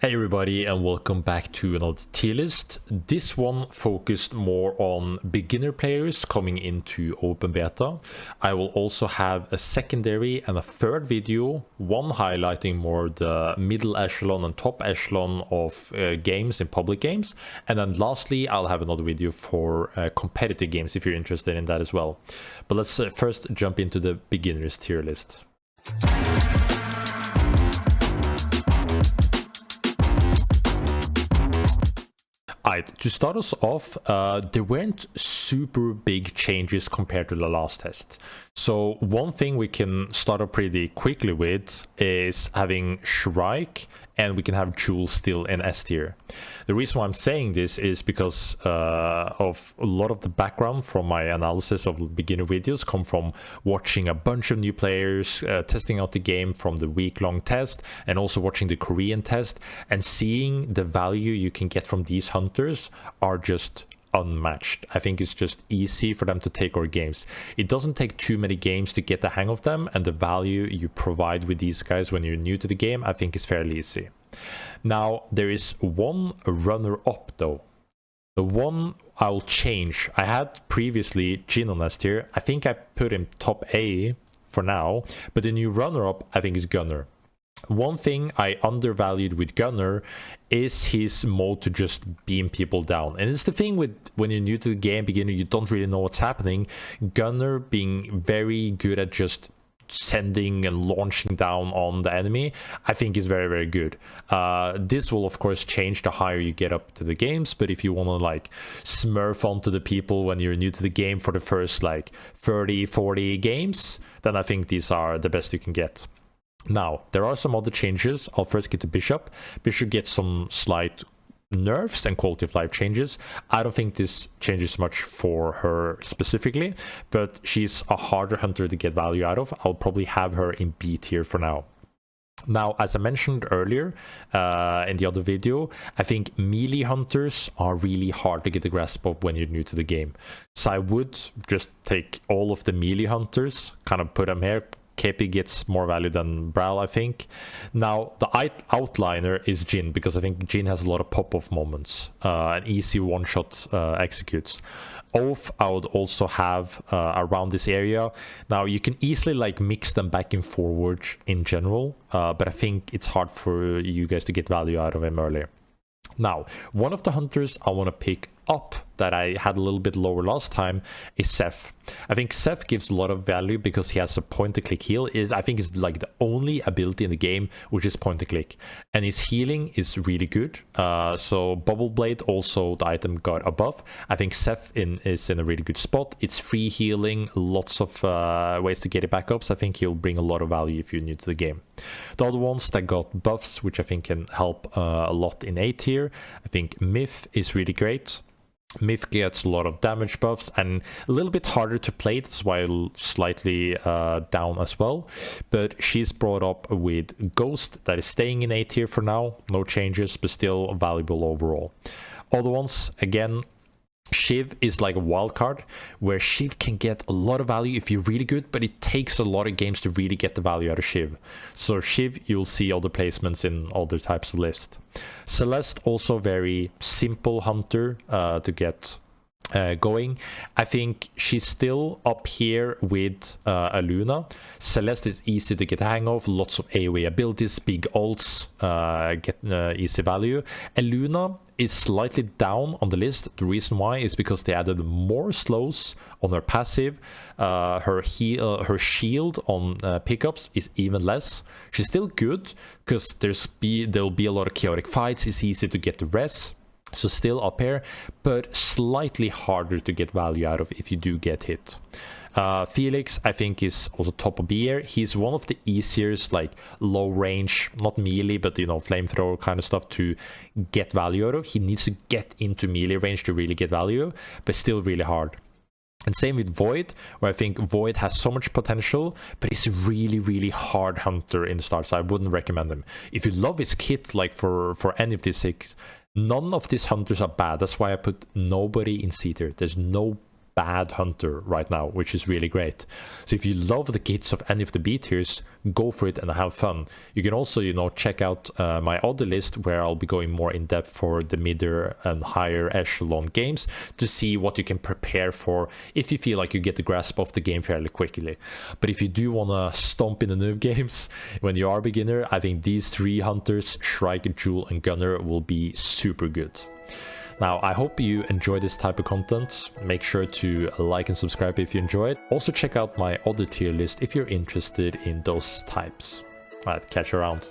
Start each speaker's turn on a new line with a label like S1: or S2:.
S1: Hey everybody, and welcome back to another tier list. This one focused more on beginner players coming into open beta. I will also have a secondary and a third video, one highlighting more the middle echelon and top echelon of games in public games, and then lastly I'll have another video for competitive games if you're interested in that as well. But let's first jump into the beginners tier list. Alright, to start us off, there weren't super big changes compared to the last test. So one thing we can start up pretty quickly with is having Shrike, and we can have Jules still in S tier. The reason why I'm saying this is because of a lot of the background from my analysis of beginner videos come from watching a bunch of new players, testing out the game from the week-long test, and also watching the Korean test, and seeing the value you can get from these hunters are just unmatched. I think it's just easy for them to take our games. It doesn't take too many games to get the hang of them, and the value you provide with these guys when you're new to the game, I think is fairly easy. Now, there is one runner-up though. The one I'll change. I had previously Jin on S tier. I think I put him top A for now, but the new runner-up I think is Gunner. One thing I undervalued with Gunner is his mode to just beam people down. And it's the thing with when you're new to the game, beginner, you don't really know what's happening. Gunner being very good at just sending and launching down on the enemy, I think is very, very good. This will of course change the higher you get up to the games, but if you want to like smurf onto the people when you're new to the game for the first like 30-40 games, then I think these are the best you can get. Now, there are some other changes. I'll first get to Bishop. Bishop gets some slight nerfs and quality of life changes. I don't think this changes much for her specifically, but she's a harder hunter to get value out of. I'll probably have her in B tier for now. Now, as I mentioned earlier in the other video, I think melee hunters are really hard to get the grasp of when you're new to the game. So I would just take all of the melee hunters, kind of put them here. KP gets more value than Brawl, I think. Now, the outliner is Jin, because I think Jin has a lot of pop-off moments. An easy one-shot executes. Oath, I would also have around this area. Now, you can easily like mix them back and forward in general, but I think it's hard for you guys to get value out of him earlier. Now, one of the hunters I want to pick up that I had a little bit lower last time is Seth. I think Seth gives a lot of value because he has a point-and-click heal. I think is like the only ability in the game which is point-and-click, and his healing is really good. So Bubble Blade, also the item got above. I think Seth is in a really good spot. It's free healing, lots of ways to get it back up, so I think he'll bring a lot of value if you're new to the game. The other ones that got buffs, which I think can help a lot in A tier, I think Myth is really great. Myth gets a lot of damage buffs and a little bit harder to play, that's why slightly down as well. But she's brought up with Ghost, that is staying in A tier for now, no changes, but still valuable overall. Other ones, again, Shiv is like a wild card, where Shiv can get a lot of value if you're really good, but it takes a lot of games to really get the value out of Shiv. So Shiv, you'll see other placements in other types of lists. Celeste, also very simple hunter to get going. I think she's still up here with Aluna. Celeste is easy to get a hang of, lots of AoE abilities, big ults, get easy value. Aluna is slightly down on the list. The reason why is because they added more slows on her passive. Her shield on pickups is even less. She's still good because there'll be a lot of chaotic fights. It's easy to get the res. So still up here, but slightly harder to get value out of if you do get hit. Felix, I think, is also top of B here. He's one of the easiest, like, low range, not melee, but, you know, flamethrower kind of stuff to get value out of. He needs to get into melee range to really get value, but still really hard. And same with Void, where I think Void has so much potential, but he's a really, really hard hunter in the start, so I wouldn't recommend him. If you love his kit, like for any of these 6, none of these hunters are bad. That's why I put nobody in C tier. There's no bad hunter right now, which is really great. So if you love the kits of any of the B tiers, go for it and have fun. You can also, you know, check out my other list where I'll be going more in depth for the mid-tier and higher echelon games to see what you can prepare for if you feel like you get the grasp of the game fairly quickly. But if you do want to stomp in the noob games when you are a beginner, I think these 3 hunters, Shrike, Jewel and Gunner, will be super good. Now, I hope you enjoy this type of content. Make sure to like and subscribe if you enjoy it. Also check out my other tier list if you're interested in those types. Alright, catch you around.